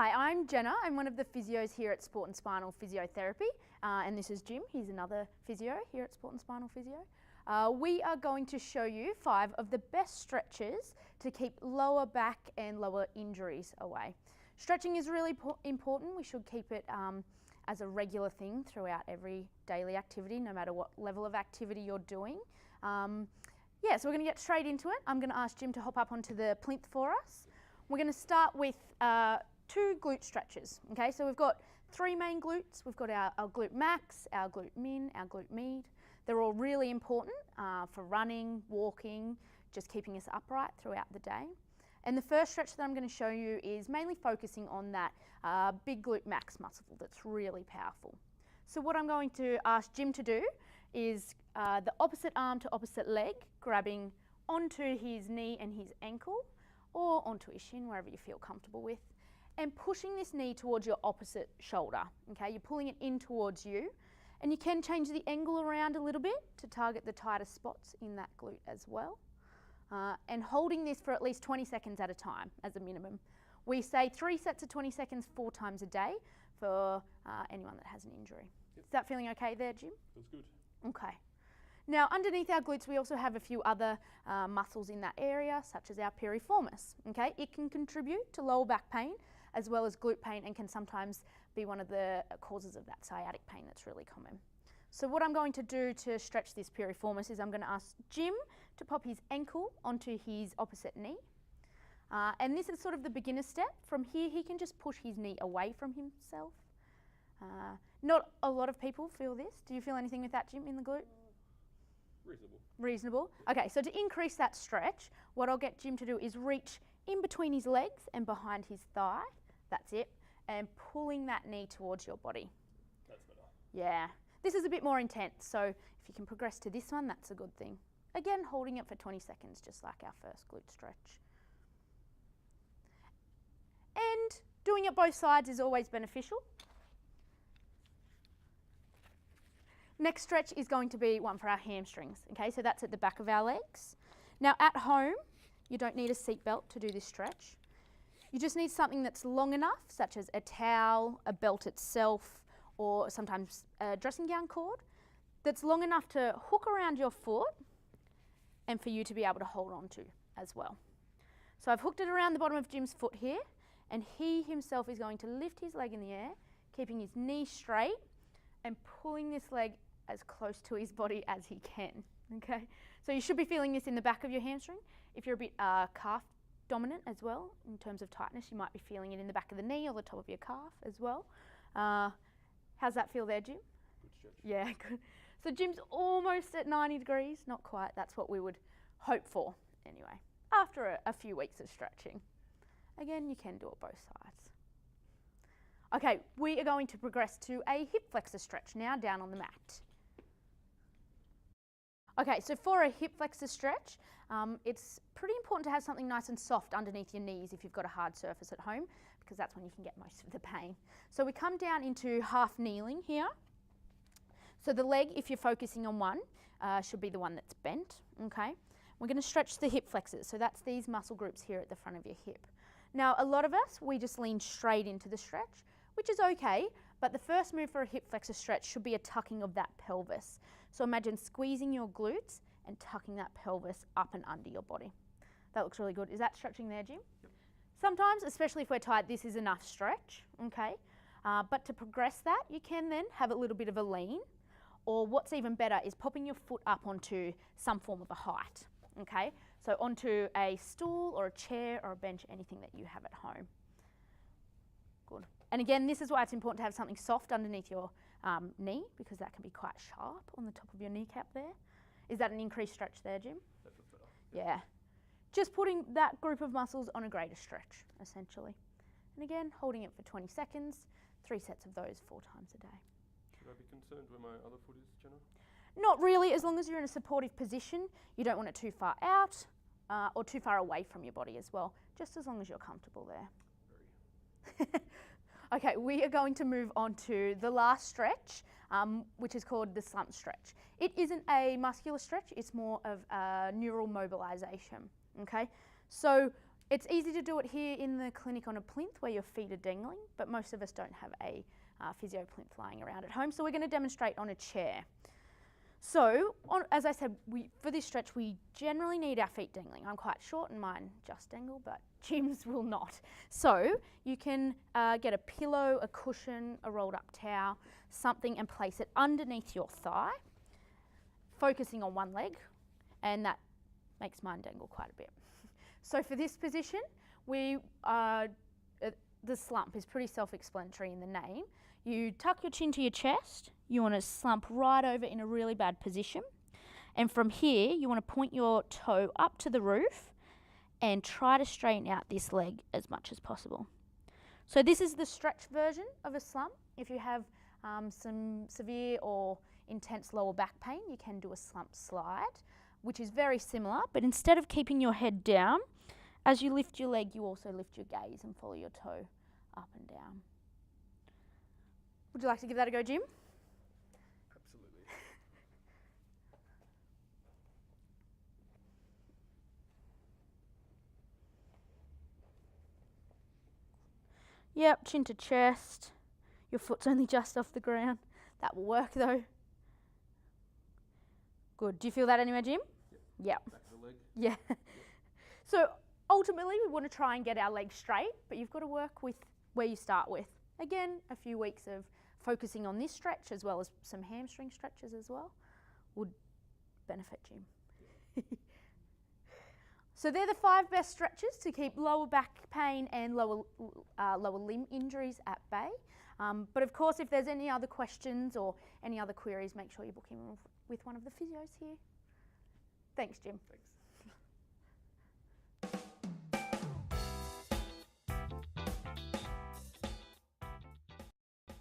Hi, I'm Jenna. I'm one of the physios here at Sport and Spinal Physiotherapy, and this is Jim. He's another physio here at Sport and Spinal Physio. We are going to show you 5 of the best stretches to keep lower back and lower injuries away. Stretching is really important. We should keep it as a regular thing throughout every daily activity, no matter what level of activity you're doing. So we're going to get straight into it. I'm going to ask Jim to hop up onto the plinth for us. We're going to start with 2 glute stretches. Okay, so we've got 3 main glutes. We've got our glute max, our glute min, our glute med. They're all really important for running, walking, just keeping us upright throughout the day. And the first stretch that I'm going to show you is mainly focusing on that big glute max muscle that's really powerful. So what I'm going to ask Jim to do is the opposite arm to opposite leg, grabbing onto his knee and his ankle, or onto his shin, wherever you feel comfortable with, and pushing this knee towards your opposite shoulder. Okay, you're pulling it in towards you, and you can change the angle around a little bit to target the tightest spots in that glute as well. And holding this for at least 20 seconds at a time as a minimum. We say 3 sets of 20 seconds 4 times a day for anyone that has an injury. Yep. Is that feeling okay there, Jim? Feels good. Okay. Now, underneath our glutes, we also have a few other muscles in that area, such as our piriformis. Okay, it can contribute to lower back pain as well as glute pain, and can sometimes be one of the causes of that sciatic pain that's really common. So what I'm going to do to stretch this piriformis is I'm going to ask Jim to pop his ankle onto his opposite knee. And this is sort of the beginner step. From here, he can just push his knee away from himself. Not a lot of people feel this. Do you feel anything with that, Jim, in the glute? Reasonable. Reasonable. Okay, so to increase that stretch, what I'll get Jim to do is reach in between his legs and behind his thigh. That's it. And pulling that knee towards your body. That's better. Yeah. This is a bit more intense, so if you can progress to this one, that's a good thing. Again, holding it for 20 seconds, just like our first glute stretch. And doing it both sides is always beneficial. Next stretch is going to be one for our hamstrings. Okay, so that's at the back of our legs. Now at home, you don't need a seat belt to do this stretch. You just need something that's long enough, such as a towel, a belt itself, or sometimes a dressing gown cord, that's long enough to hook around your foot and for you to be able to hold on to as well. So I've hooked it around the bottom of Jim's foot here, and he himself is going to lift his leg in the air, keeping his knee straight and pulling this leg as close to his body as he can. Okay, so you should be feeling this in the back of your hamstring. If you're a bit calf dominant as well, in terms of tightness, you might be feeling it in the back of the knee or the top of your calf as well. How's that feel there, Jim? Good stretch. Yeah, good. So Jim's almost at 90 degrees, not quite. That's what we would hope for anyway, after a few weeks of stretching. Again, you can do it both sides. Okay, we are going to progress to a hip flexor stretch now, down on the mat. Okay, so for a hip flexor stretch, it's pretty important to have something nice and soft underneath your knees if you've got a hard surface at home, because that's when you can get most of the pain. So we come down into half kneeling here. So the leg, if you're focusing on one, should be the one that's bent, okay? We're going to stretch the hip flexors, so that's these muscle groups here at the front of your hip. Now, a lot of us, we just lean straight into the stretch, which is okay, but the first move for a hip flexor stretch should be a tucking of that pelvis. So imagine squeezing your glutes and tucking that pelvis up and under your body. That looks really good. Is that stretching there, Jim? Yep. Sometimes, especially if we're tired, this is enough stretch, okay? But to progress that, you can then have a little bit of a lean, or what's even better is popping your foot up onto some form of a height, okay? So onto a stool or a chair or a bench, anything that you have at home. Good. And again, this is why it's important to have something soft underneath your knee, because that can be quite sharp on the top of your kneecap there. Is that an increased stretch there, Jim? That feels better. Yeah. Just putting that group of muscles on a greater stretch, essentially. And again, holding it for 20 seconds, 3 sets of those 4 times a day. Should I be concerned where my other foot is, Jenna? Not really, as long as you're in a supportive position. You don't want it too far out or too far away from your body as well, just as long as you're comfortable there. Very. Okay, we are going to move on to the last stretch, which is called the slump stretch. It isn't a muscular stretch, it's more of a neural mobilization, okay? So It's easy to do it here in the clinic on a plinth where your feet are dangling, but most of us don't have a physio plinth lying around at home, so we're going to demonstrate on a chair. So, as I said, for this stretch we generally need our feet dangling. I'm quite short and mine just dangle, but Jim's will not. So you can get a pillow, a cushion, a rolled up towel, something, and place it underneath your thigh, focusing on one leg, and that makes mine dangle quite a bit. So for this position, the slump is pretty self-explanatory in the name. You tuck your chin to your chest, you want to slump right over in a really bad position, and from here you want to point your toe up to the roof and try to straighten out this leg as much as possible. So this is the stretch version of a slump. If you have some severe or intense lower back pain, you can do a slump slide, which is very similar, but instead of keeping your head down, as you lift your leg, you also lift your gaze and follow your toe up and down. Would you like to give that a go, Jim? Absolutely. Yep, chin to chest. Your foot's only just off the ground. That will work though. Good. Do you feel that anywhere, Jim? Yep. Back of the leg. Yeah. So ultimately we want to try and get our legs straight, but you've got to work with where you start with. Again, a few weeks of focusing on this stretch as well as some hamstring stretches as well would benefit Jim. So they're the 5 best stretches to keep lower back pain and lower limb injuries at bay. But of course, if there's any other questions or any other queries, make sure you book in with one of the physios here. Thanks, Jim. Thanks.